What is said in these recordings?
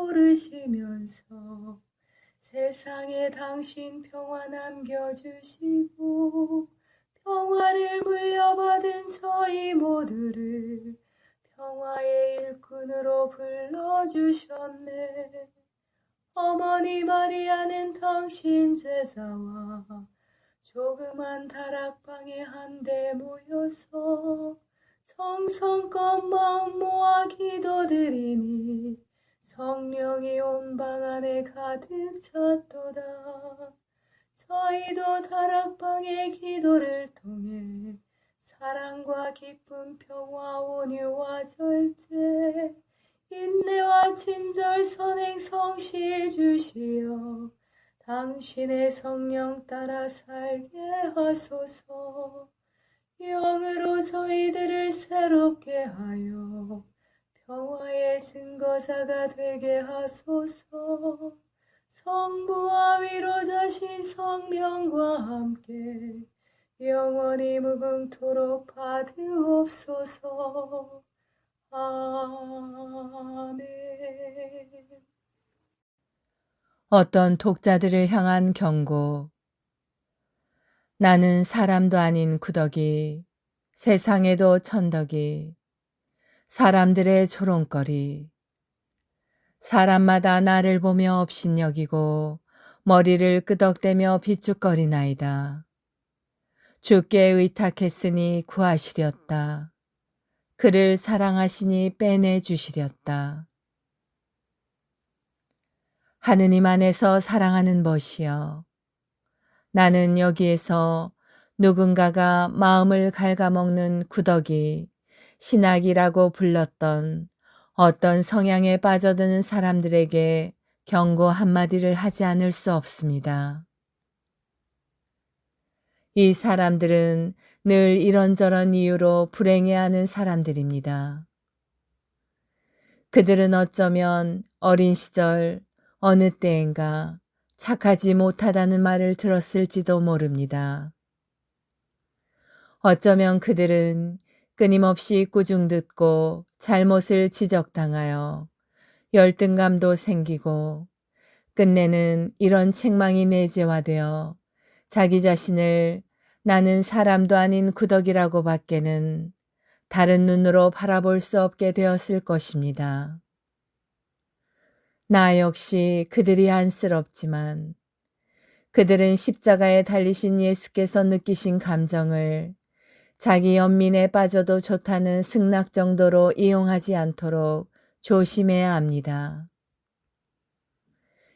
고르시면서 세상에 당신 평화 남겨주시고 평화를 물려받은 저희 모두를 평화의 일꾼으로 불러주셨네. 어머니 마리아는 당신 제자와 조그만 다락방에 한데 모여서 정성껏 마음 모아 기도드리니 성령이 온 방 안에 가득 찼도다. 저희도 다락방의 기도를 통해 사랑과 기쁨, 평화, 온유와 절제, 인내와 친절, 선행, 성실 주시어 당신의 성령 따라 살게 하소서. 영으로 저희들을 새롭게 하여 평화의 증거자가 되게 하소서. 성부와 위로자신 성령과 함께 영원히 무궁토록 받으옵소서. 아멘. 어떤 독자들을 향한 경고. 나는 사람도 아닌 구더기, 세상에도 천덕이, 사람들의 조롱거리. 사람마다 나를 보며 업신여기고 머리를 끄덕대며 비축거리나이다. 주께 의탁했으니 구하시렸다. 그를 사랑하시니 빼내주시렸다. 하느님 안에서 사랑하는 벗이여, 나는 여기에서 누군가가 마음을 갉아먹는 구더기, 신학이라고 불렀던 어떤 성향에 빠져드는 사람들에게 경고 한마디를 하지 않을 수 없습니다. 이 사람들은 늘 이런저런 이유로 불행해하는 사람들입니다. 그들은 어쩌면 어린 시절 어느 때인가 착하지 못하다는 말을 들었을지도 모릅니다. 어쩌면 그들은 끊임없이 꾸중듣고 잘못을 지적당하여 열등감도 생기고 끝내는 이런 책망이 내재화되어 자기 자신을 나는 사람도 아닌 구더기라고 밖에는 다른 눈으로 바라볼 수 없게 되었을 것입니다. 나 역시 그들이 안쓰럽지만 그들은 십자가에 달리신 예수께서 느끼신 감정을 자기 연민에 빠져도 좋다는 승낙 정도로 이용하지 않도록 조심해야 합니다.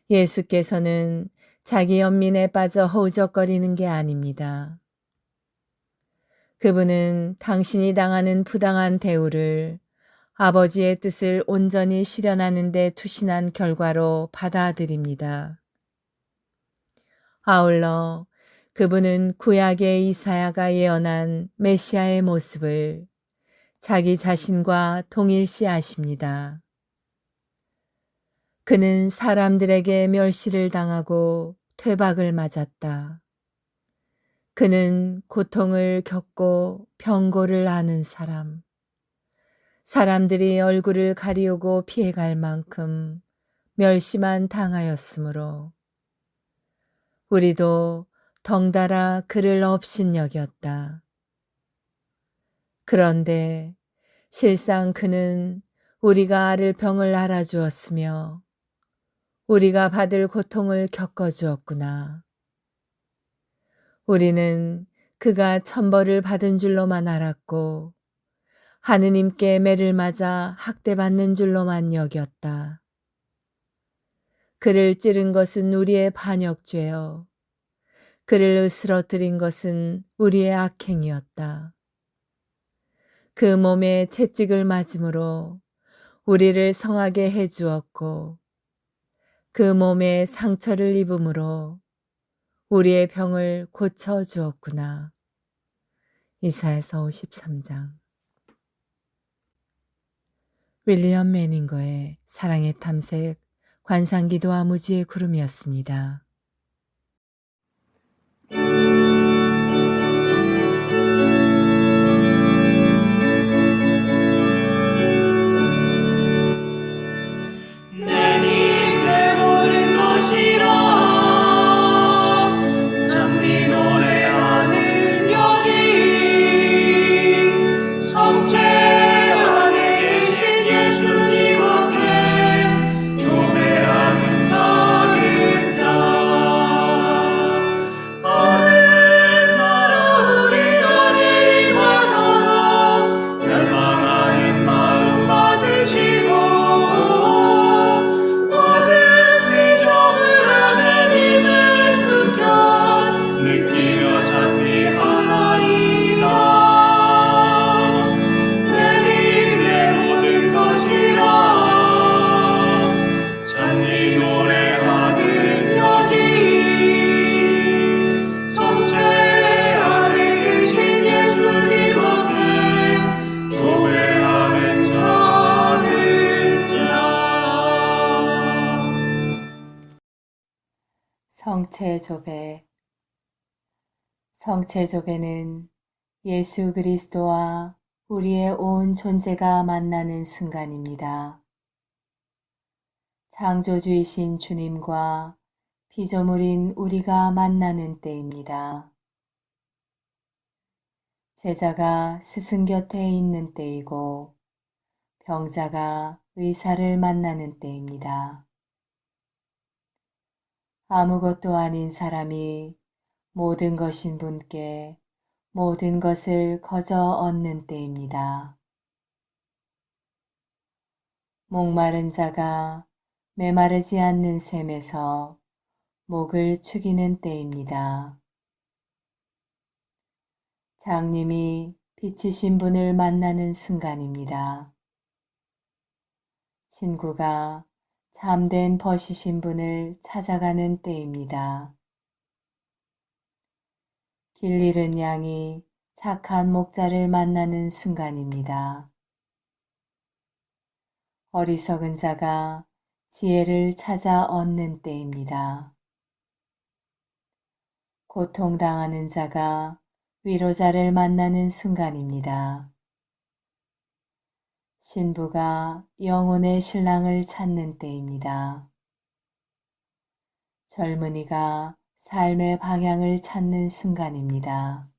예수께서는 자기 연민에 빠져 허우적거리는 게 아닙니다. 그분은 당신이 당하는 부당한 대우를 아버지의 뜻을 온전히 실현하는 데 투신한 결과로 받아들입니다. 아울러 그분은 구약의 이사야가 예언한 메시아의 모습을 자기 자신과 동일시하십니다. 그는 사람들에게 멸시를 당하고 퇴박을 맞았다. 그는 고통을 겪고 병고를 앓는 사람, 사람들이 얼굴을 가리우고 피해갈 만큼 멸시만 당하였으므로 우리도 덩달아 그를 업신여겼다. 그런데 실상 그는 우리가 앓을 병을 알아주었으며 우리가 받을 고통을 겪어주었구나. 우리는 그가 천벌을 받은 줄로만 알았고 하느님께 매를 맞아 학대받는 줄로만 여겼다. 그를 찌른 것은 우리의 반역죄요, 그를 으스러뜨린 것은 우리의 악행이었다. 그 몸에 채찍을 맞음으로 우리를 성하게 해주었고 그 몸에 상처를 입음으로 우리의 병을 고쳐주었구나. 이사야서 53장. 윌리엄 매닝거의 사랑의 탐색, 관상기도와 무지의 구름이었습니다. 내니 성체조배. 성체조배는 예수 그리스도와 우리의 온 존재가 만나는 순간입니다. 창조주이신 주님과 피조물인 우리가 만나는 때입니다. 제자가 스승 곁에 있는 때이고 병자가 의사를 만나는 때입니다. 아무것도 아닌 사람이 모든 것인 분께 모든 것을 거저 얻는 때입니다. 목마른 자가 메마르지 않는 샘에서 목을 축이는 때입니다. 장님이 빛이신 분을 만나는 순간입니다. 친구가 참된 벗이신 분을 찾아가는 때입니다. 길 잃은 양이 착한 목자를 만나는 순간입니다. 어리석은 자가 지혜를 찾아 얻는 때입니다. 고통당하는 자가 위로자를 만나는 순간입니다. 신부가 영혼의 신랑을 찾는 때입니다. 젊은이가 삶의 방향을 찾는 순간입니다.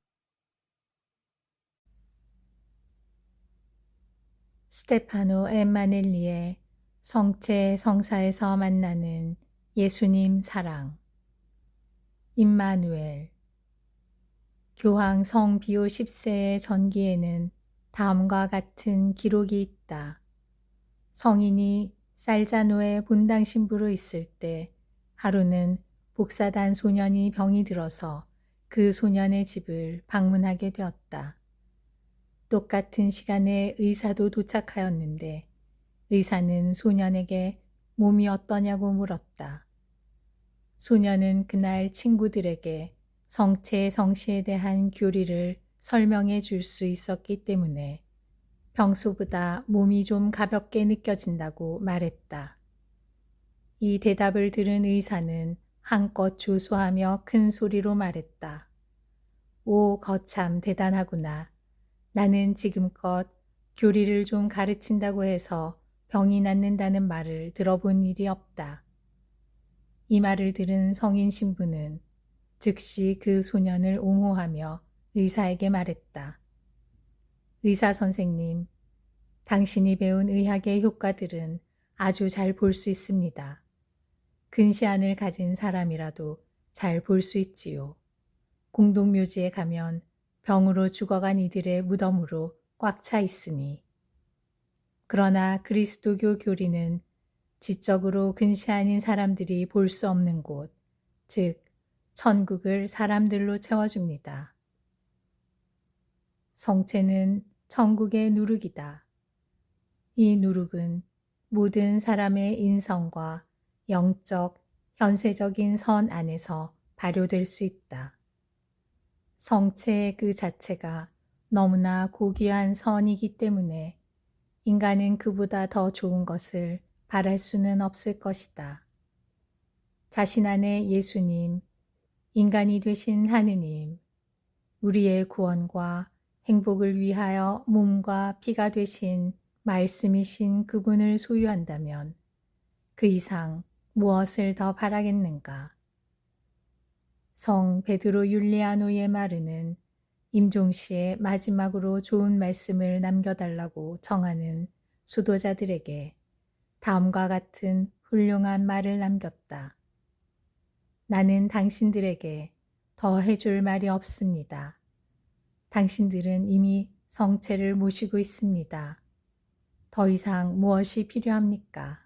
스테파노 엠마넬리의 성체 성사에서 만나는 예수님 사랑. 임마누엘. 교황 성 비오 10세의 전기에는 다음과 같은 기록이 있다. 성인이 살자노의 본당 신부로 있을 때 하루는 복사단 소년이 병이 들어서 그 소년의 집을 방문하게 되었다. 똑같은 시간에 의사도 도착하였는데 의사는 소년에게 몸이 어떠냐고 물었다. 소년은 그날 친구들에게 성체 성시에 대한 교리를 설명해 줄 수 있었기 때문에 평소보다 몸이 좀 가볍게 느껴진다고 말했다. 이 대답을 들은 의사는 한껏 조소하며 큰 소리로 말했다. 오, 거참 대단하구나. 나는 지금껏 교리를 좀 가르친다고 해서 병이 낫는다는 말을 들어본 일이 없다. 이 말을 들은 성인 신부는 즉시 그 소년을 옹호하며 의사에게 말했다. 의사 선생님, 당신이 배운 의학의 효과들은 아주 잘 볼 수 있습니다. 근시안을 가진 사람이라도 잘 볼 수 있지요. 공동묘지에 가면 병으로 죽어간 이들의 무덤으로 꽉 차 있으니. 그러나 그리스도교 교리는 지적으로 근시안인 사람들이 볼 수 없는 곳, 즉 천국을 사람들로 채워줍니다. 성체는 천국의 누룩이다. 이 누룩은 모든 사람의 인성과 영적, 현세적인 선 안에서 발효될 수 있다. 성체 그 자체가 너무나 고귀한 선이기 때문에 인간은 그보다 더 좋은 것을 바랄 수는 없을 것이다. 자신 안에 예수님, 인간이 되신 하느님, 우리의 구원과 행복을 위하여 몸과 피가 되신 말씀이신 그분을 소유한다면 그 이상 무엇을 더 바라겠는가? 성 베드로 율리아노의 마르는 임종시에 마지막으로 좋은 말씀을 남겨달라고 청하는 수도자들에게 다음과 같은 훌륭한 말을 남겼다. 나는 당신들에게 더 해줄 말이 없습니다. 당신들은 이미 성체를 모시고 있습니다. 더 이상 무엇이 필요합니까?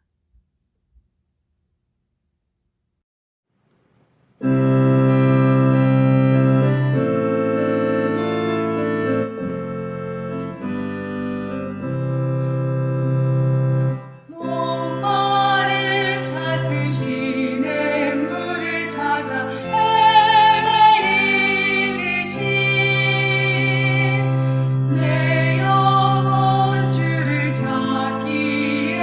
내 영혼 주를 찾기에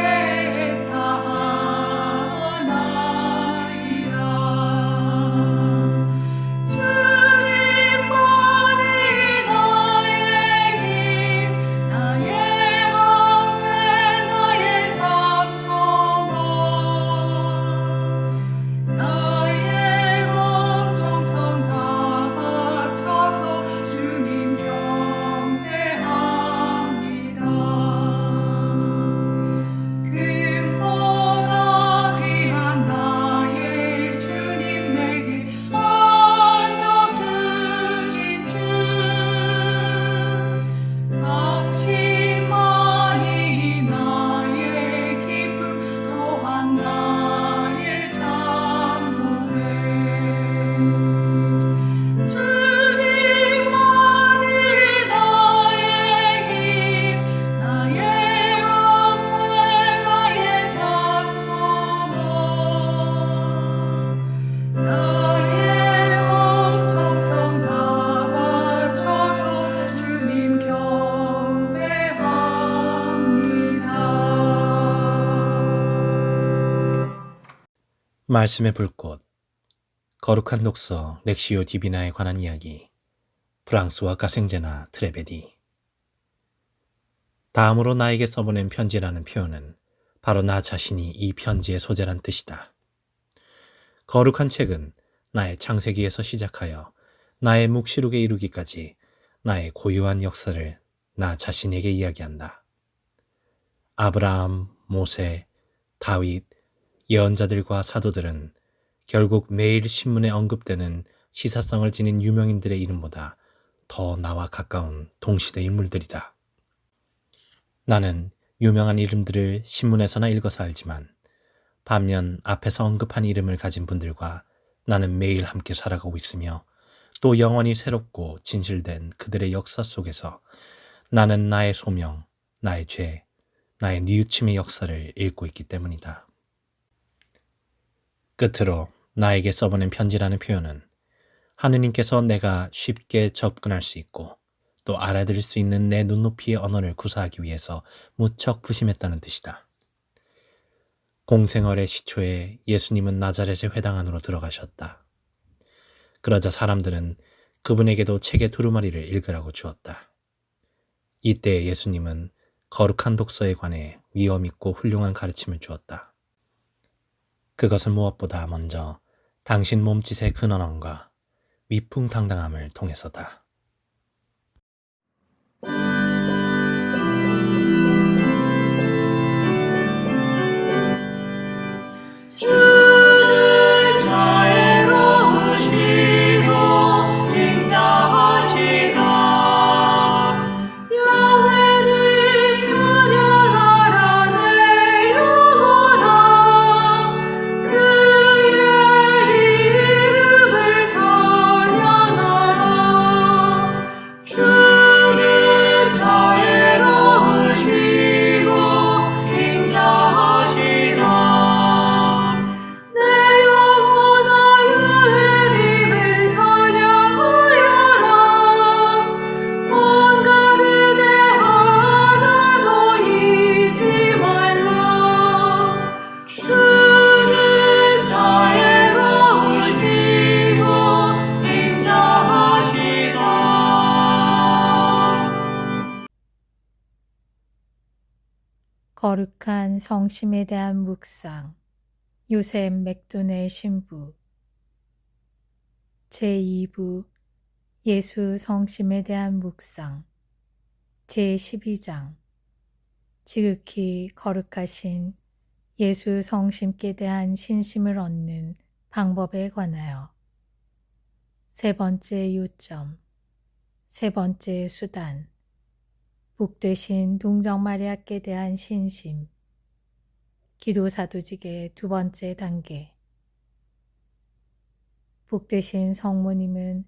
말씀의 불꽃, 거룩한 독서 렉시오 디비나에 관한 이야기, 프랑스와 가생제나 트레베디. 다음으로 나에게 써보낸 편지라는 표현은 바로 나 자신이 이 편지의 소재란 뜻이다. 거룩한 책은 나의 창세기에서 시작하여 나의 묵시록에 이르기까지 나의 고유한 역사를 나 자신에게 이야기한다. 아브라함, 모세, 다윗, 예언자들과 사도들은 결국 매일 신문에 언급되는 시사성을 지닌 유명인들의 이름보다 더 나와 가까운 동시대 인물들이다. 나는 유명한 이름들을 신문에서나 읽어서 알지만 반면 앞에서 언급한 이름을 가진 분들과 나는 매일 함께 살아가고 있으며 또 영원히 새롭고 진실된 그들의 역사 속에서 나는 나의 소명, 나의 죄, 나의 뉘우침의 역사를 읽고 있기 때문이다. 끝으로 나에게 써보낸 편지라는 표현은 하느님께서 내가 쉽게 접근할 수 있고 또 알아들을 수 있는 내 눈높이의 언어를 구사하기 위해서 무척 부심했다는 뜻이다. 공생활의 시초에 예수님은 나자렛의 회당 안으로 들어가셨다. 그러자 사람들은 그분에게도 책의 두루마리를 읽으라고 주었다. 이때 예수님은 거룩한 독서에 관해 위엄있고 훌륭한 가르침을 주었다. 그것은 무엇보다 먼저 당신 몸짓의 근언함과 위풍당당함을 통해서다. 주는 자애로우시고 인자하시다. 야훼를 찬양하라 내 영혼아. 그의 이름을 찬양하라. 주는 자애로우시고 인자하시다. 내 영혼아 야훼님을 찬양하여라. 온갖 은혜 하나도 잊지 말라. 주는 자애로우시고 인자하시다. 거룩한 성심에 대한 묵상 요셉 맥도넬 신부 제2부 예수 성심에 대한 묵상 제12장 지극히 거룩하신 예수 성심께 대한 신심을 얻는 방법에 관하여 세 번째 요점, 세 번째 수단, 복되신 동정마리아께 대한 신심, 기도사도직의 두 번째 단계. 복되신 성모님은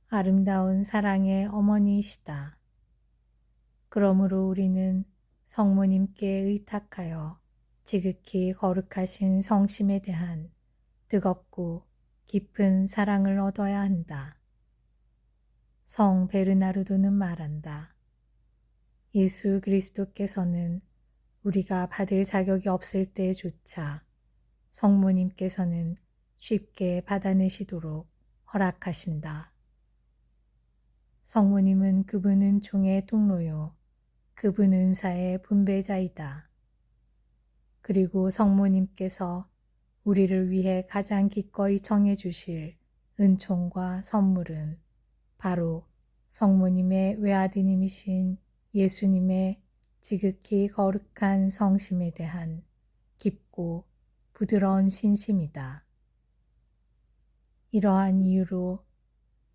아름다운 사랑의 어머니이시다. 그러므로 우리는 성모님께 의탁하여 지극히 거룩하신 성심에 대한 뜨겁고 깊은 사랑을 얻어야 한다. 성 베르나르도는 말한다. 예수 그리스도께서는 우리가 받을 자격이 없을 때조차 성모님께서는 쉽게 받아내시도록 허락하신다. 성모님은 그분 은총의 통로요, 그분 은사의 분배자이다. 그리고 성모님께서 우리를 위해 가장 기꺼이 정해주실 은총과 선물은 바로 성모님의 외아드님이신 예수님의 지극히 거룩한 성심에 대한 깊고 부드러운 신심이다. 이러한 이유로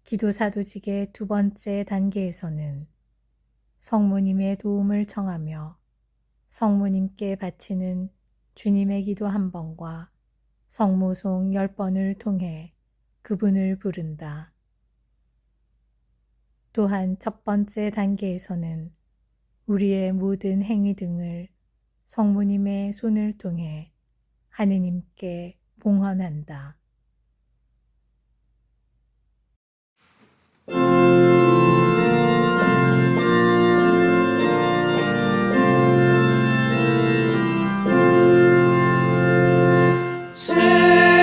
기도사도직의 두 번째 단계에서는 성모님의 도움을 청하며 성모님께 바치는 주님의 기도 한 번과 성모송 10번을 통해 그분을 부른다. 또한 첫 번째 단계에서는 우리의 모든 행위 등을 성모님의 손을 통해 하느님께 봉헌한다. 새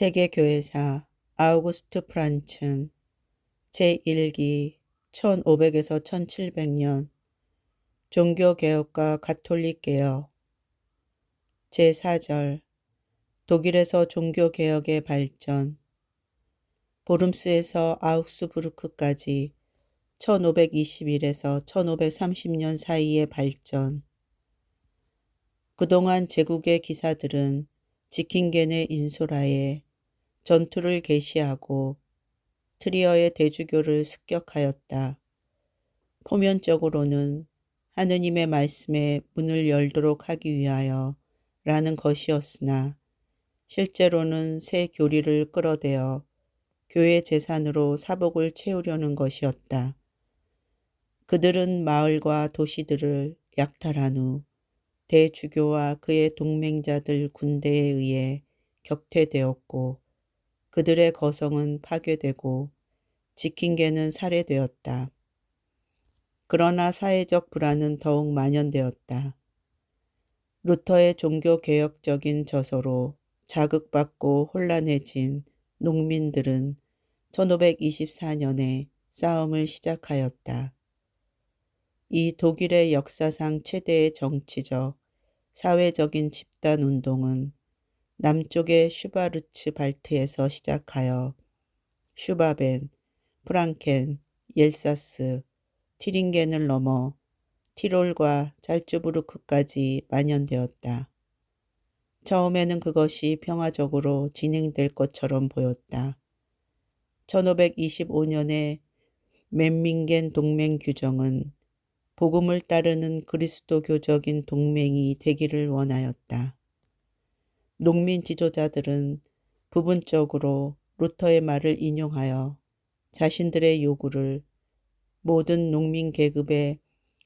세계교회사 아우구스트 프란츠는 제1기 1500에서 1700년 종교개혁과 가톨릭개혁 제4절 독일에서 종교개혁의 발전 보름스에서 아우스부르크까지 1521에서 1530년 사이의 발전 그동안 제국의 기사들은 지킨겐의 인솔하에 전투를 개시하고 트리어의 대주교를 습격하였다. 표면적으로는 하느님의 말씀에 문을 열도록 하기 위하여 라는 것이었으나 실제로는 새 교리를 끌어대어 교회 재산으로 사복을 채우려는 것이었다. 그들은 마을과 도시들을 약탈한 후 대주교와 그의 동맹자들 군대에 의해 격퇴되었고 그들의 거성은 파괴되고 지킨겐은 살해되었다. 그러나 사회적 불안은 더욱 만연되었다. 루터의 종교개혁적인 저서로 자극받고 혼란해진 농민들은 1524년에 싸움을 시작하였다. 이 독일의 역사상 최대의 정치적, 사회적인 집단운동은 남쪽의 슈바르츠 발트에서 시작하여 슈바벤, 프랑켄, 옐사스, 티링겐을 넘어 티롤과 잘츠부르크까지 만연되었다. 처음에는 그것이 평화적으로 진행될 것처럼 보였다. 1525년의 멤밍겐 동맹 규정은 복음을 따르는 그리스도교적인 동맹이 되기를 원하였다. 농민 지도자들은 부분적으로 루터의 말을 인용하여 자신들의 요구를 모든 농민 계급의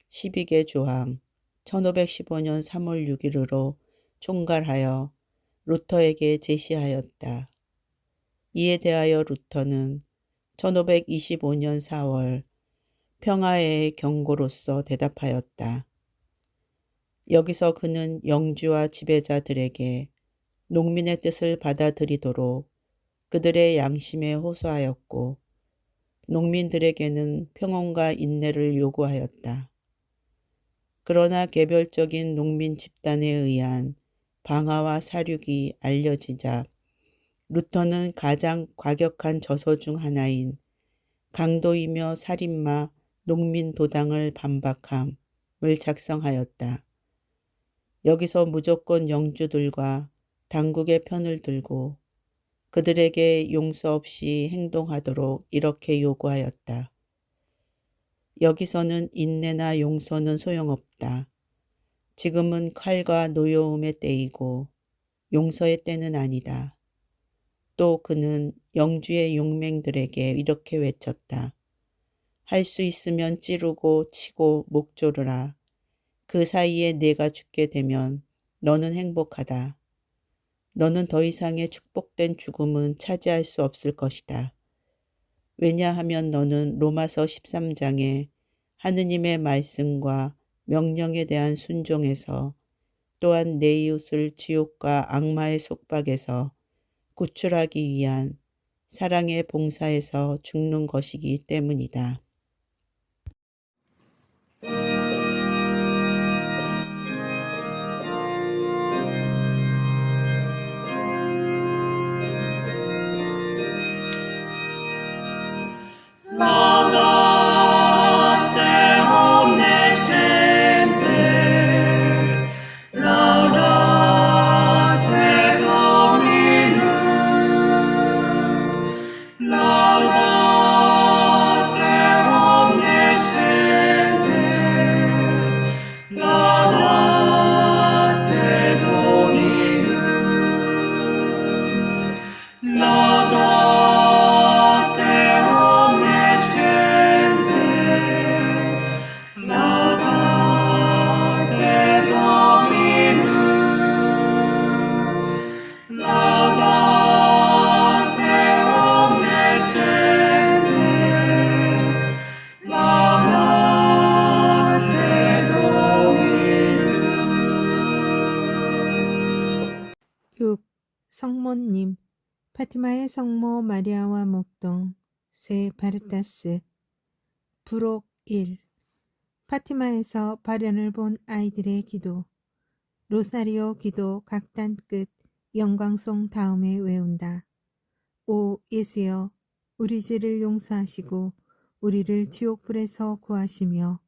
12개 조항 1515년 3월 6일으로 총괄하여 루터에게 제시하였다. 이에 대하여 루터는 1525년 4월 평화의 경고로서 대답하였다. 여기서 그는 영주와 지배자들에게 농민의 뜻을 받아들이도록 그들의 양심에 호소하였고 농민들에게는 평온과 인내를 요구하였다. 그러나 개별적인 농민 집단에 의한 방화와 사륙이 알려지자 루터는 가장 과격한 저서 중 하나인 강도이며 살인마 농민 도당을 반박함을 작성하였다. 여기서 무조건 영주들과 당국의 편을 들고 그들에게 용서 없이 행동하도록 이렇게 요구하였다. 여기서는 인내나 용서는 소용없다. 지금은 칼과 노여움의 때이고 용서의 때는 아니다. 또 그는 영주의 용맹들에게 이렇게 외쳤다. 할 수 있으면 찌르고 치고 목 조르라. 그 사이에 내가 죽게 되면 너는 행복하다. 너는 더 이상의 축복된 죽음은 차지할 수 없을 것이다. 왜냐하면 너는 로마서 13장에 하느님의 말씀과 명령에 대한 순종에서 또한 내 이웃을 지옥과 악마의 속박에서 구출하기 위한 사랑의 봉사에서 죽는 것이기 때문이다. Laudate omnescentes, laudate Dominum, laudate omnescentes, laudate Dominum, laudate omnescentes, laudate Dominum, laudate omnescentes, laudate Dominum. 6. 성모님 파티마의 성모 마리아와 목동 세 바르타스 부록 1 파티마에서 발현을 본 아이들의 기도 로사리오 기도 각단 끝 영광송 다음에 외운다. 오 예수여 우리 죄를 용서하시고 우리를 지옥불에서 구하시며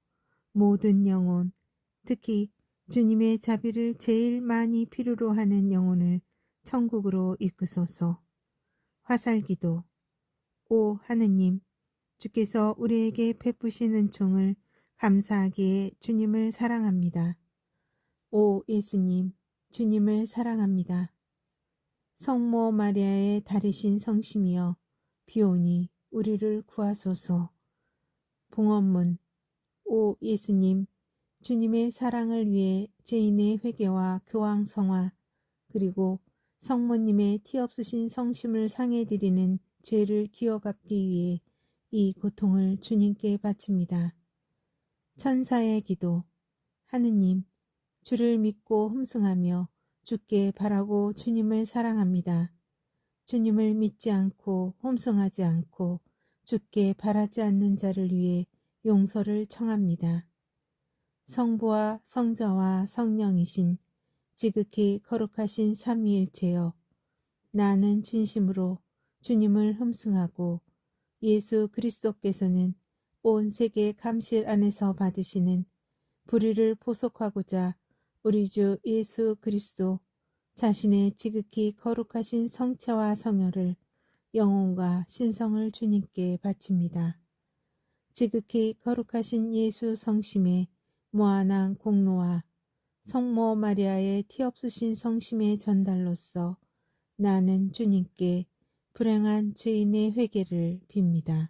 모든 영혼 특히 주님의 자비를 제일 많이 필요로 하는 영혼을 천국으로 이끄소서. 화살기도 오 하느님 주께서 우리에게 베푸신 은총을 감사하기에 주님을 사랑합니다. 오 예수님 주님을 사랑합니다. 성모 마리아의 다리신 성심이여 비오니 우리를 구하소서. 봉헌문 오 예수님 주님의 사랑을 위해 죄인의 회개와 교황 성화 그리고 성모님의 티없으신 성심을 상해드리는 죄를 기어갚기 위해 이 고통을 주님께 바칩니다. 천사의 기도 하느님 주를 믿고 흠숭하며 주께 바라고 주님을 사랑합니다. 주님을 믿지 않고 흠숭하지 않고 주께 바라지 않는 자를 위해 용서를 청합니다. 성부와 성자와 성령이신 지극히 거룩하신 삼위일체여 나는 진심으로 주님을 흠숭하고 예수 그리스도께서는 온 세계 감실 안에서 받으시는 불의를 포속하고자 우리 주 예수 그리스도 자신의 지극히 거룩하신 성체와 성혈을 영혼과 신성을 주님께 바칩니다. 지극히 거룩하신 예수 성심의 무한한 공로와 성모 마리아의 티없으신 성심의 전달로서 나는 주님께 불행한 죄인의 회개를 빕니다.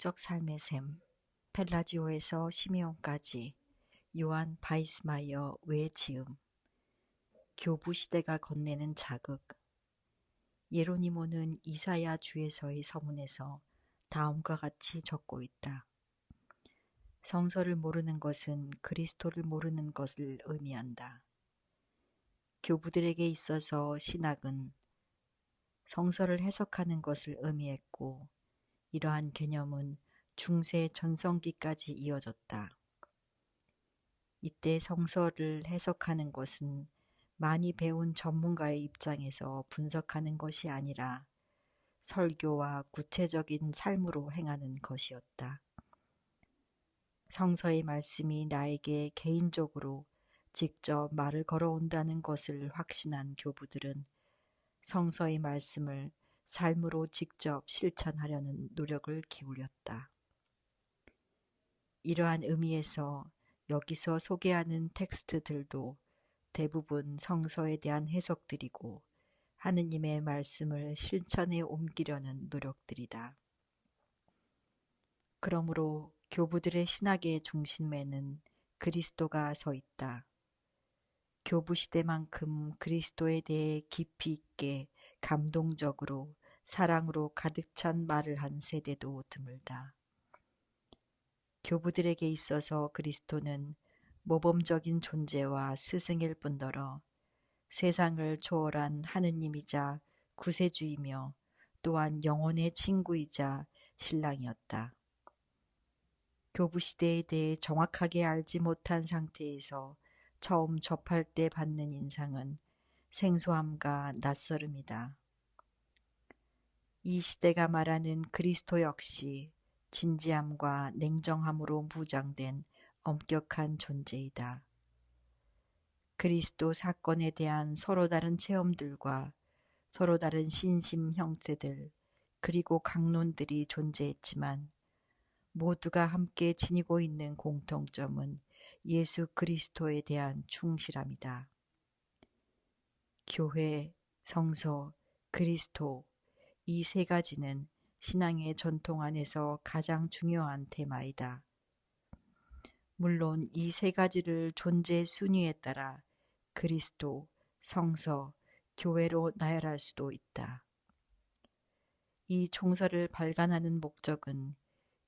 영적 삶의 샘, 펠라지오에서 시메온까지 요한 바이스마이어 외지음, 교부 시대가 건네는 자극. 예로니모는 이사야 주에서의 서문에서 다음과 같이 적고 있다. 성서를 모르는 것은 그리스도를 모르는 것을 의미한다. 교부들에게 있어서 신학은 성서를 해석하는 것을 의미했고 이러한 개념은 중세 전성기까지 이어졌다. 이때 성서를 해석하는 것은 많이 배운 전문가의 입장에서 분석하는 것이 아니라 설교와 구체적인 삶으로 행하는 것이었다. 성서의 말씀이 나에게 개인적으로 직접 말을 걸어온다는 것을 확신한 교부들은 성서의 말씀을 삶으로 직접 실천하려는 노력을 기울였다. 이러한 의미에서 여기서 소개하는 텍스트들도 대부분 성서에 대한 해석들이고 하느님의 말씀을 실천에 옮기려는 노력들이다. 그러므로 교부들의 신학의 중심에는 그리스도가 서 있다. 교부 시대만큼 그리스도에 대해 깊이 있게 감동적으로 사랑으로 가득 찬 말을 한 세대도 드물다. 교부들에게 있어서 그리스도는 모범적인 존재와 스승일 뿐더러 세상을 초월한 하느님이자 구세주이며 또한 영혼의 친구이자 신랑이었다. 교부 시대에 대해 정확하게 알지 못한 상태에서 처음 접할 때 받는 인상은 생소함과 낯설음이다. 이 시대가 말하는 그리스도 역시 진지함과 냉정함으로 무장된 엄격한 존재이다. 그리스도 사건에 대한 서로 다른 체험들과 서로 다른 신심 형태들 그리고 강론들이 존재했지만 모두가 함께 지니고 있는 공통점은 예수 그리스도에 대한 충실함이다. 교회, 성서, 그리스도 이 세 가지는 신앙의 전통 안에서 가장 중요한 테마이다. 물론 이 세 가지를 존재 순위에 따라 그리스도, 성서, 교회로 나열할 수도 있다. 이 총서를 발간하는 목적은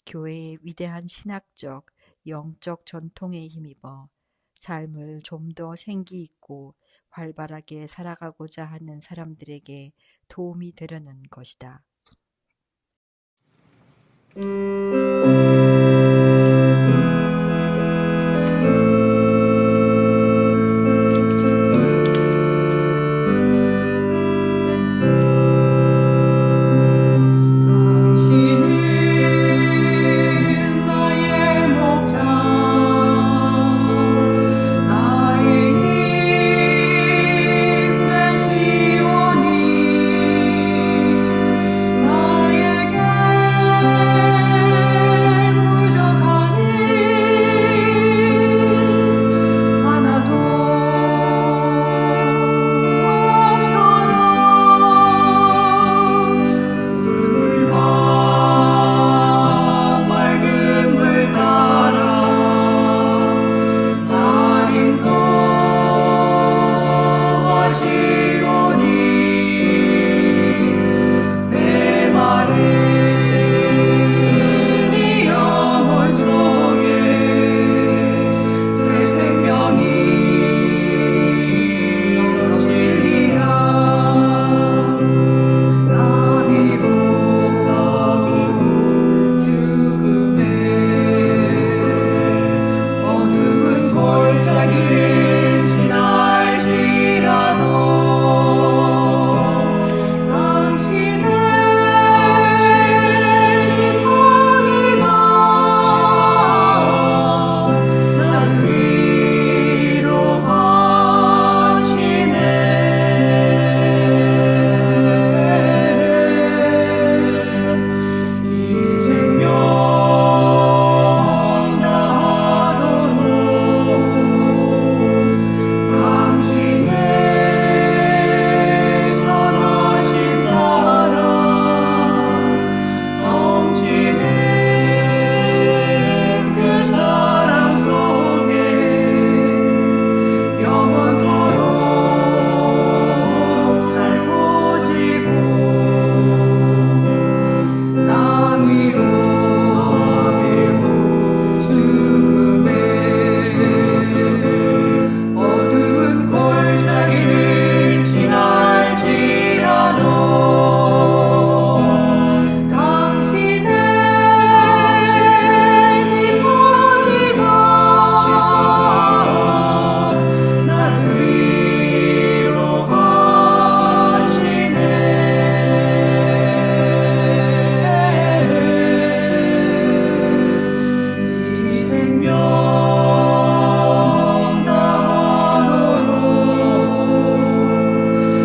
교회의 위대한 신학적, 영적 전통에 힘입어 삶을 좀 더 생기 있고 활발하게 살아가고자 하는 사람들에게 도움이 되려는 것이다. 당신은 나의 목자 나의 힘 되시오니 나에게 부족한 일 하나도 없어라. 물방 맑은 물 따라 날 인도하시오니 내 마른 이 영혼 속에 새 생명이 넘치리라. 나비로 죽음의 어두운 골짜기를 지날지라도 당신의 지팡이가 나를 위로하시네. 이 생명 다하도록 당신의 선하신 나라 넘치는 그 사랑 속에 영원토록 살고 지고 땅 위로 죽음의 어두운 골짜기를 지날지라도 당신의 지팡이가 나를 위로하시네. 이 생명 다하도록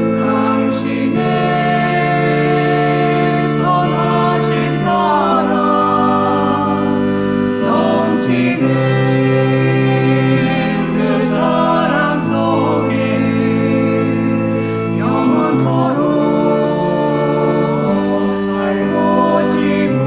당신의 선하신 나라 넘치는 그 사랑 속에 영원토록 살고 지고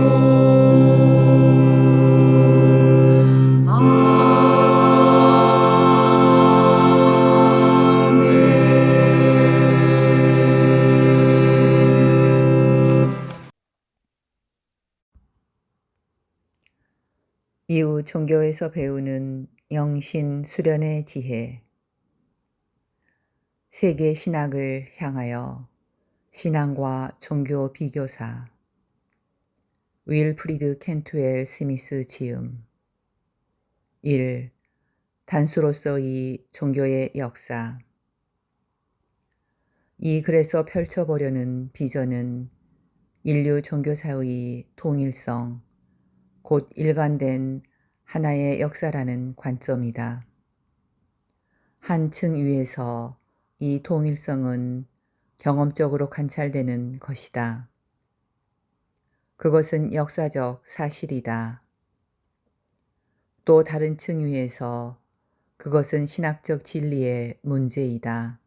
이후 종교에서 배우는 영신 수련의 지혜. 세계 신학을 향하여 신앙과 종교 비교사. 윌프리드 켄투엘 스미스 지음. 1. 단수로서의 종교의 역사. 이 글에서 펼쳐보려는 비전은 인류 종교사의 통일성, 곧 일관된 하나의 역사라는 관점이다. 한 층 위에서 이 통일성은 경험적으로 관찰되는 것이다. 그것은 역사적 사실이다. 또 다른 층 위에서 그것은 신학적 진리의 문제이다.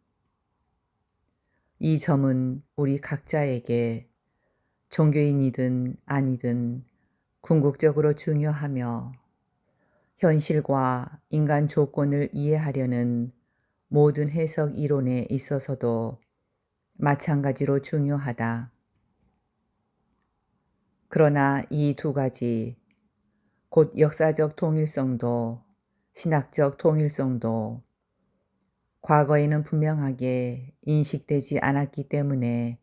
이 점은 우리 각자에게 종교인이든 아니든 궁극적으로 중요하며 현실과 인간 조건을 이해하려는 모든 해석 이론에 있어서도 마찬가지로 중요하다. 그러나 이 두 가지, 곧 역사적 통일성도 신학적 통일성도 과거에는 분명하게 인식되지 않았기 때문에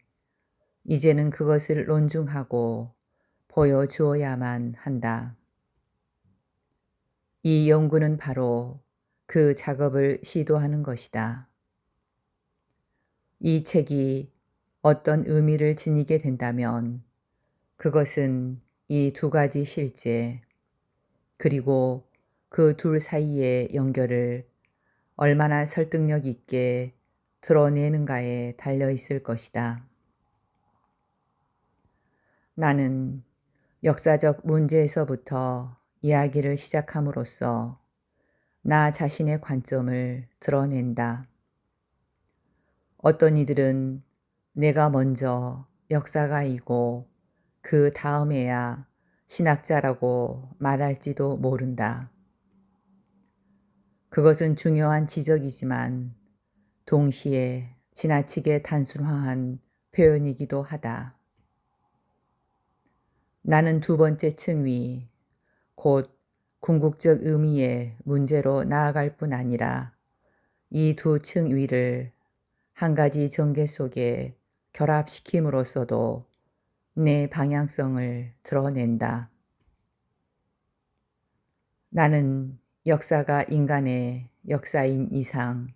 이제는 그것을 논증하고 보여주어야만 한다. 이 연구는 바로 그 작업을 시도하는 것이다. 이 책이 어떤 의미를 지니게 된다면 그것은 이 두 가지 실제, 그리고 그 둘 사이의 연결을 얼마나 설득력 있게 드러내는가에 달려 있을 것이다. 나는 역사적 문제에서부터 이야기를 시작함으로써 나 자신의 관점을 드러낸다. 어떤 이들은 내가 먼저 역사가이고 그 다음에야 신학자라고 말할지도 모른다. 그것은 중요한 지적이지만 동시에 지나치게 단순화한 표현이기도 하다. 나는 두 번째 층위, 곧 궁극적 의미의 문제로 나아갈 뿐 아니라 이 두 층 위를 한 가지 전개 속에 결합시킴으로써도 내 방향성을 드러낸다. 나는 역사가 인간의 역사인 이상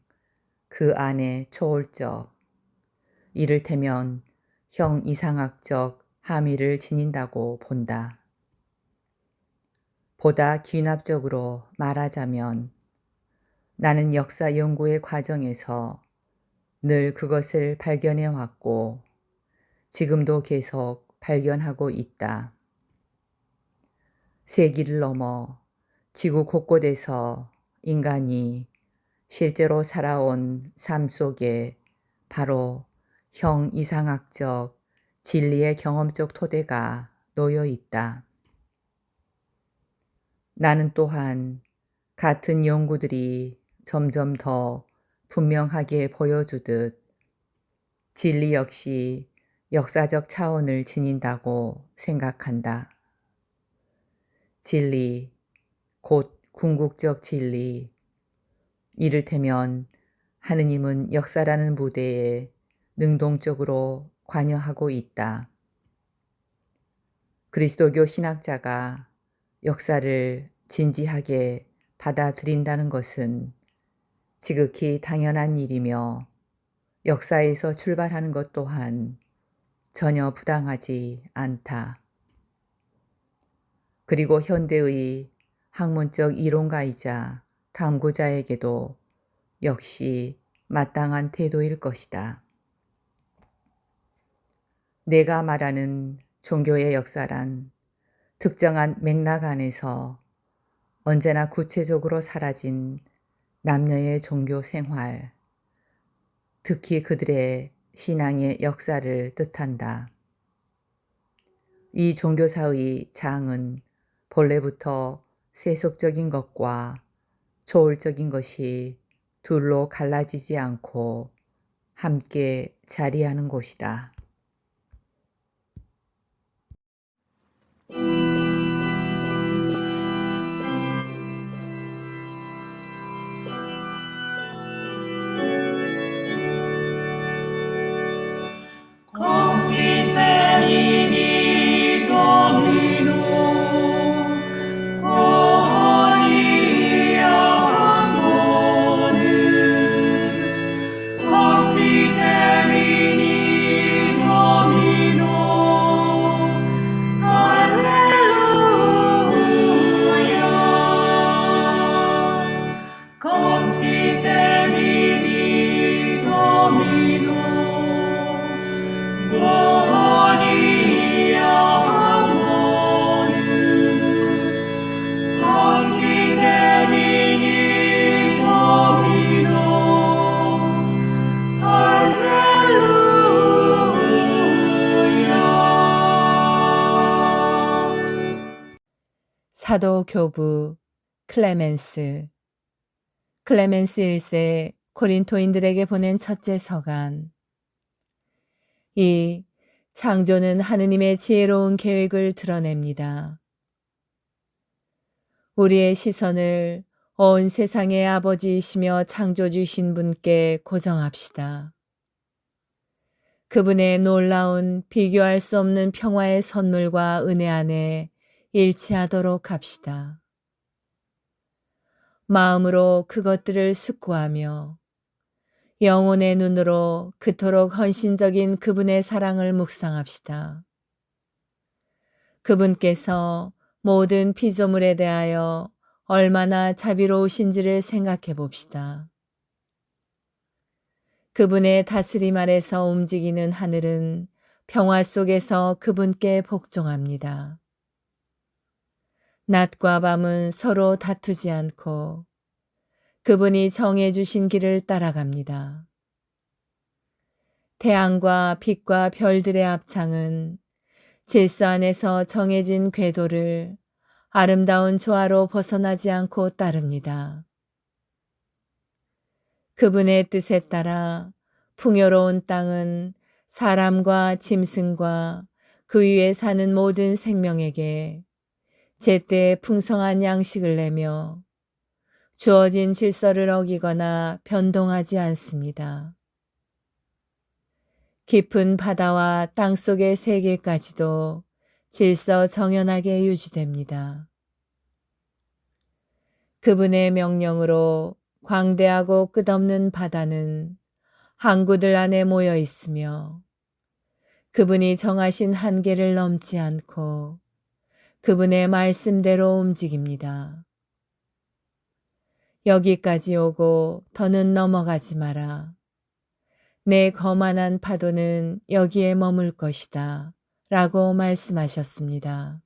그 안에 초월적, 이를테면 형이상학적 함의를 지닌다고 본다. 보다 귀납적으로 말하자면 나는 역사 연구의 과정에서 늘 그것을 발견해 왔고 지금도 계속 발견하고 있다. 세기를 넘어 지구 곳곳에서 인간이 실제로 살아온 삶 속에 바로 형이상학적 진리의 경험적 토대가 놓여 있다. 나는 또한 같은 연구들이 점점 더 분명하게 보여주듯 진리 역시 역사적 차원을 지닌다고 생각한다. 진리, 곧 궁극적 진리, 이를테면 하느님은 역사라는 무대에 능동적으로 관여하고 있다. 그리스도교 신학자가 역사를 진지하게 받아들인다는 것은 지극히 당연한 일이며 역사에서 출발하는 것 또한 전혀 부당하지 않다. 그리고 현대의 학문적 이론가이자 탐구자에게도 역시 마땅한 태도일 것이다. 내가 말하는 종교의 역사란 특정한 맥락 안에서 언제나 구체적으로 사라진 남녀의 종교 생활, 특히 그들의 신앙의 역사를 뜻한다. 이 종교사의 장은 본래부터 세속적인 것과 초월적인 것이 둘로 갈라지지 않고 함께 자리하는 곳이다. 사도 교부 클레멘스 1세 고린토인들에게 보낸 첫째 서간. 이 창조는 하느님의 지혜로운 계획을 드러냅니다. 우리의 시선을 온 세상의 아버지이시며 창조주신 분께 고정합시다. 그분의 놀라운 비교할 수 없는 평화의 선물과 은혜 안에 일치하도록 합시다. 마음으로 그것들을 숙고하며 영혼의 눈으로 그토록 헌신적인 그분의 사랑을 묵상합시다. 그분께서 모든 피조물에 대하여 얼마나 자비로우신지를 생각해 봅시다. 그분의 다스림 아래서 움직이는 하늘은 평화 속에서 그분께 복종합니다. 낮과 밤은 서로 다투지 않고 그분이 정해 주신 길을 따라갑니다. 태양과 빛과 별들의 합창은 질서 안에서 정해진 궤도를 아름다운 조화로 벗어나지 않고 따릅니다. 그분의 뜻에 따라 풍요로운 땅은 사람과 짐승과 그 위에 사는 모든 생명에게 제때 풍성한 양식을 내며 주어진 질서를 어기거나 변동하지 않습니다. 깊은 바다와 땅속의 세계까지도 질서 정연하게 유지됩니다. 그분의 명령으로 광대하고 끝없는 바다는 항구들 안에 모여 있으며 그분이 정하신 한계를 넘지 않고 그분의 말씀대로 움직입니다. 여기까지 오고 더는 넘어가지 마라. 내 거만한 파도는 여기에 머물 것이다. 라고 말씀하셨습니다.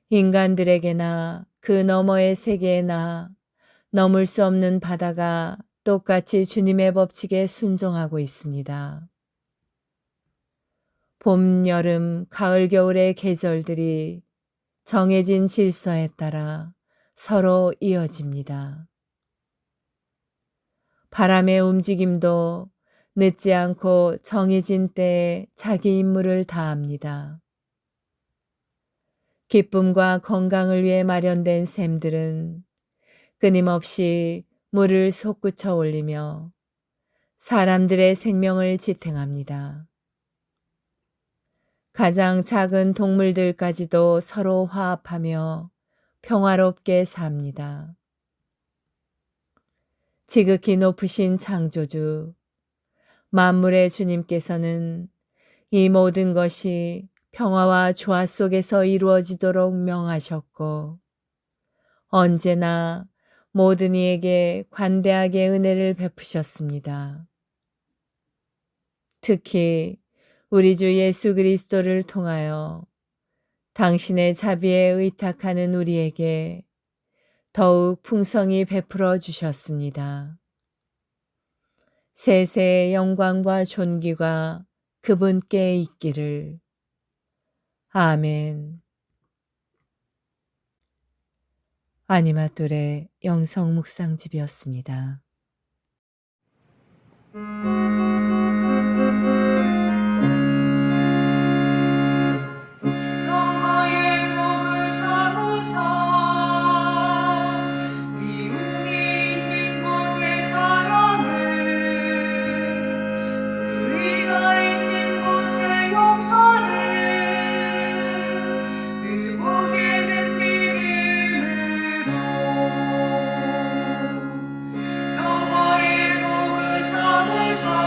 인간들에게나 그 너머의 세계에나 넘을 수 없는 바다가 똑같이 주님의 법칙에 순종하고 있습니다. 봄, 여름, 가을, 겨울의 계절들이 정해진 질서에 따라 서로 이어집니다. 바람의 움직임도 늦지 않고 정해진 때에 자기 임무를 다합니다. 기쁨과 건강을 위해 마련된 샘들은 끊임없이 물을 솟구쳐 올리며 사람들의 생명을 지탱합니다. 가장 작은 동물들까지도 서로 화합하며 평화롭게 삽니다. 지극히 높으신 창조주, 만물의 주님께서는 이 모든 것이 평화와 조화 속에서 이루어지도록 명하셨고 언제나 모든 이에게 관대하게 은혜를 베푸셨습니다. 특히 우리 주 예수 그리스도를 통하여 당신의 자비에 의탁하는 우리에게 더욱 풍성히 베풀어 주셨습니다. 세세의 영광과 존귀가 그분께 있기를. 아멘. 아니마돌의 영성 묵상집이었습니다. 평화의 덕을 삼으사 미움이 있는 곳의 사랑을 불의가 있는 곳의 용서를 의복에는 믿음으로 평화의 덕을 삼으사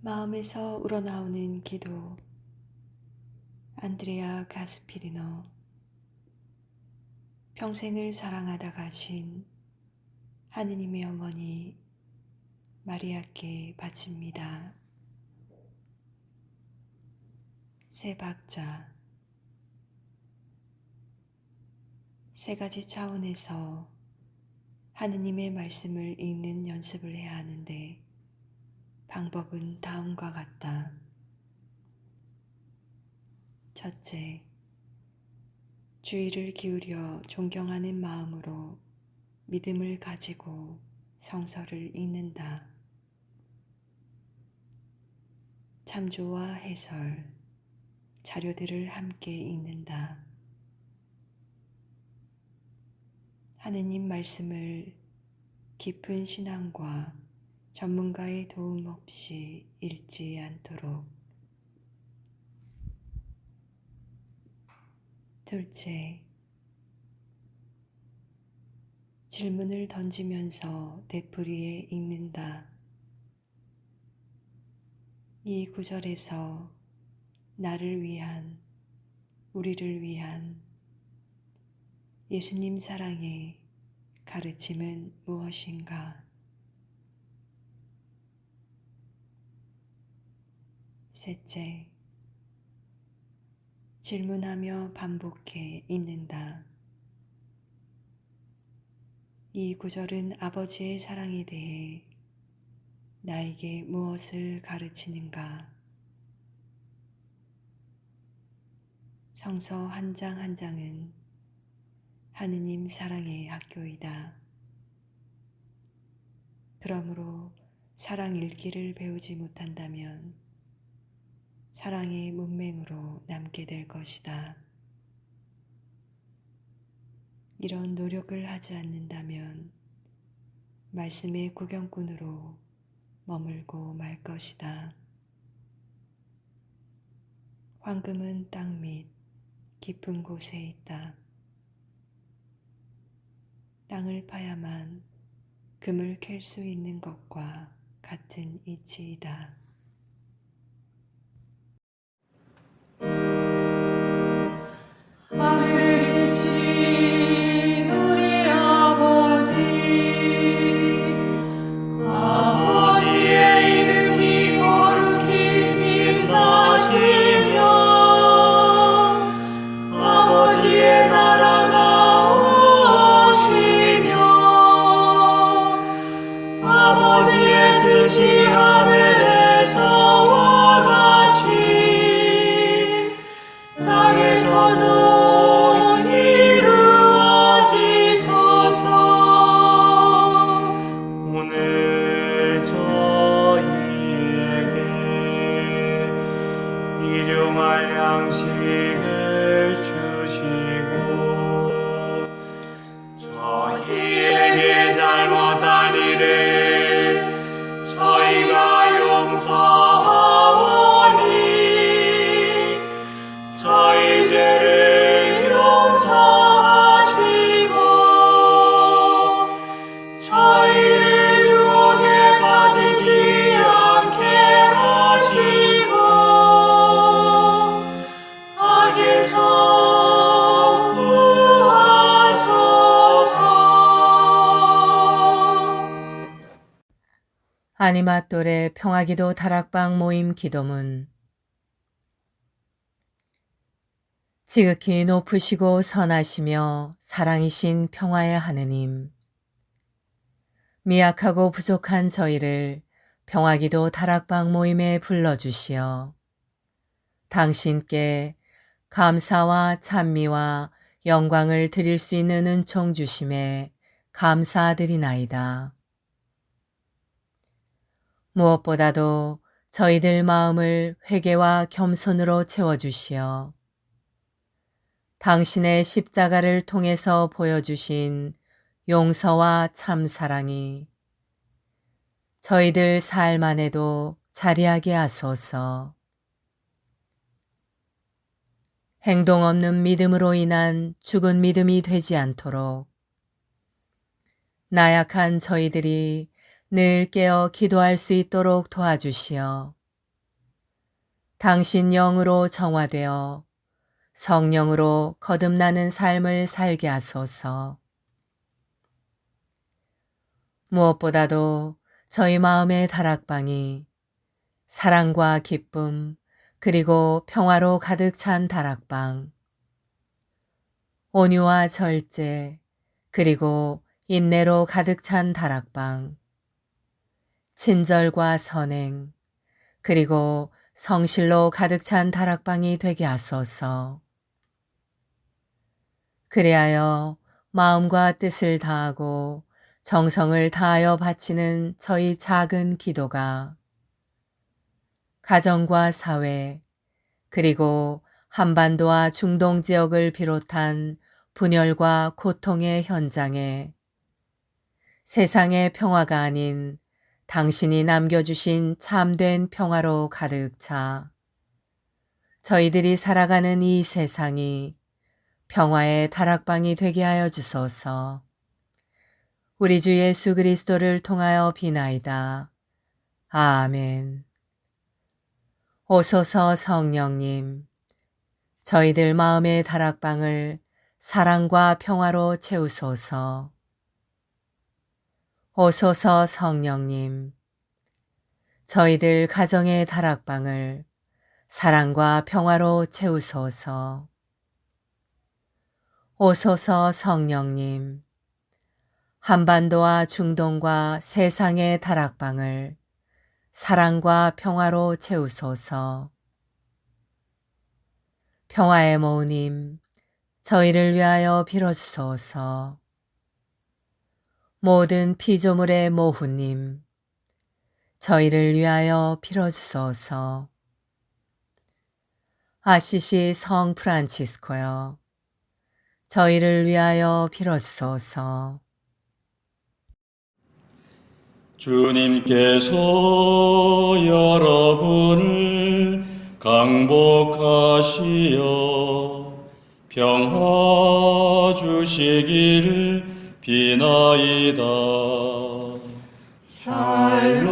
마음에서 우러나오는 기도. 안드레아 가스피리노. 평생을 사랑하다 가신 하느님의 어머니 마리아께 바칩니다. 세 박자. 세 가지 차원에서 하느님의 말씀을 읽는 연습을 해야 하는데 방법은 다음과 같다. 첫째, 주의를 기울여 존경하는 마음으로 믿음을 가지고 성서를 읽는다. 참조와 해설, 자료들을 함께 읽는다. 하느님 말씀을 깊은 신앙과 전문가의 도움 없이 읽지 않도록. 둘째, 질문을 던지면서 되풀이해 읽는다. 이 구절에서 나를 위한, 우리를 위한 예수님 사랑의 가르침은 무엇인가? 셋째, 질문하며 반복해 읽는다. 이 구절은 아버지의 사랑에 대해 나에게 무엇을 가르치는가? 성서 한 장 한 장은 하느님 사랑의 학교이다. 그러므로 사랑 읽기를 배우지 못한다면 사랑의 문맹으로 남게 될 것이다. 이런 노력을 하지 않는다면 말씀의 구경꾼으로 머물고 말 것이다. 황금은 땅 밑 깊은 곳에 있다. 땅을 파야만 금을 캘 수 있는 것과 같은 이치이다. 하늘에 계신 우리 아버지, 아버지의 이름이 거룩히 빛나시며 아버지의 나라가 오시며 아버지의 뜻이 하늘에서와 같이 땅에서도 이루어지소서. 오늘 저희에게 일용할 양식을 주시고 저희에게 잘못한 일을 저희가 용서하오니 저희 죄를 용서하시고 저희를 유혹에 빠지지 않게 하시고 악에서 구하소서. 아니마똘의 평화기도 다락방 모임 기도문. 지극히 높으시고 선하시며 사랑이신 평화의 하느님, 미약하고 부족한 저희를 평화기도 다락방 모임에 불러주시어 당신께 감사와 찬미와 영광을 드릴 수 있는 은총 주심에 감사드리나이다. 무엇보다도 저희들 마음을 회개와 겸손으로 채워주시어 당신의 십자가를 통해서 보여주신 용서와 참사랑이 저희들 삶 안에도 자리하게 하소서. 행동 없는 믿음으로 인한 죽은 믿음이 되지 않도록 나약한 저희들이 늘 깨어 기도할 수 있도록 도와주시어 당신 영으로 정화되어 성령으로 거듭나는 삶을 살게 하소서. 무엇보다도 저희 마음의 다락방이 사랑과 기쁨 그리고 평화로 가득 찬 다락방, 온유와 절제 그리고 인내로 가득 찬 다락방, 친절과 선행 그리고 성실로 가득 찬 다락방이 되게 하소서. 그리하여 마음과 뜻을 다하고 정성을 다하여 바치는 저희 작은 기도가 가정과 사회 그리고 한반도와 중동 지역을 비롯한 분열과 고통의 현장에 세상의 평화가 아닌 당신이 남겨주신 참된 평화로 가득 차 저희들이 살아가는 이 세상이 평화의 다락방이 되게 하여 주소서. 우리 주 예수 그리스도를 통하여 비나이다. 아멘. 오소서 성령님, 저희들 마음의 다락방을 사랑과 평화로 채우소서. 오소서 성령님, 저희들 가정의 다락방을 사랑과 평화로 채우소서. 오소서 성령님, 한반도와 중동과 세상의 다락방을 사랑과 평화로 채우소서. 평화의 모우님, 저희를 위하여 빌어주소서. 모든 피조물의 모후님, 저희를 위하여 빌어주소서. 아시시 성 프란치스코여, 저희를 위하여 빌어주소서. 주님께서 여러분을 강복하시어 평화 주시기를 비나이다. 샬롬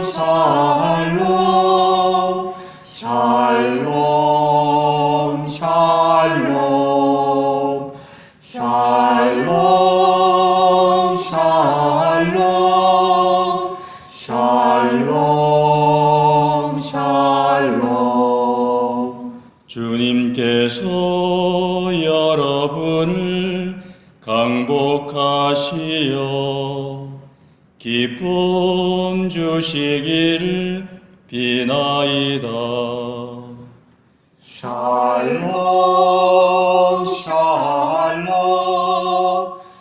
샬롬 샬롬 샬롬 샬롬 샬롬 샬롬 샬롬. 주님께서 여러분을 강복하시어 기쁨 주시기를 비나이다. 샬롬 샬롬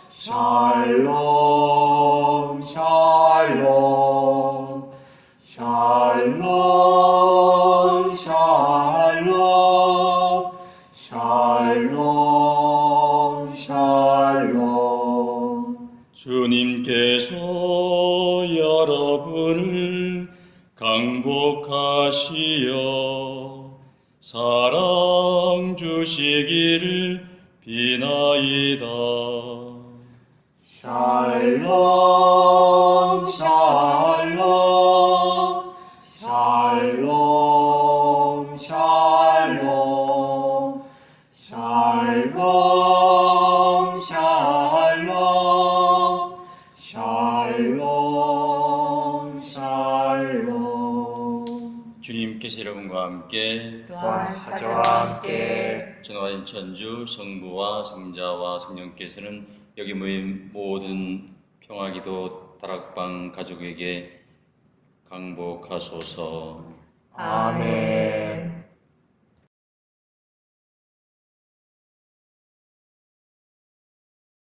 샬롬 샬롬 샬롬 샬롬 샬롬 샬롬. 주님께서 여러분을 강복하시어 사랑 주시기를 비나이다. 샬롬 샬롬 샬롬 샬롬 샬롬 샬롬 샬롬 샬롬. 주님께서 여러분과 함께 또한 사자와 함께 전화인 천주 성부와 성자와 성령께서는 여기 모인 모든 평화기도 다락방 가족에게 강복하소서. 아멘.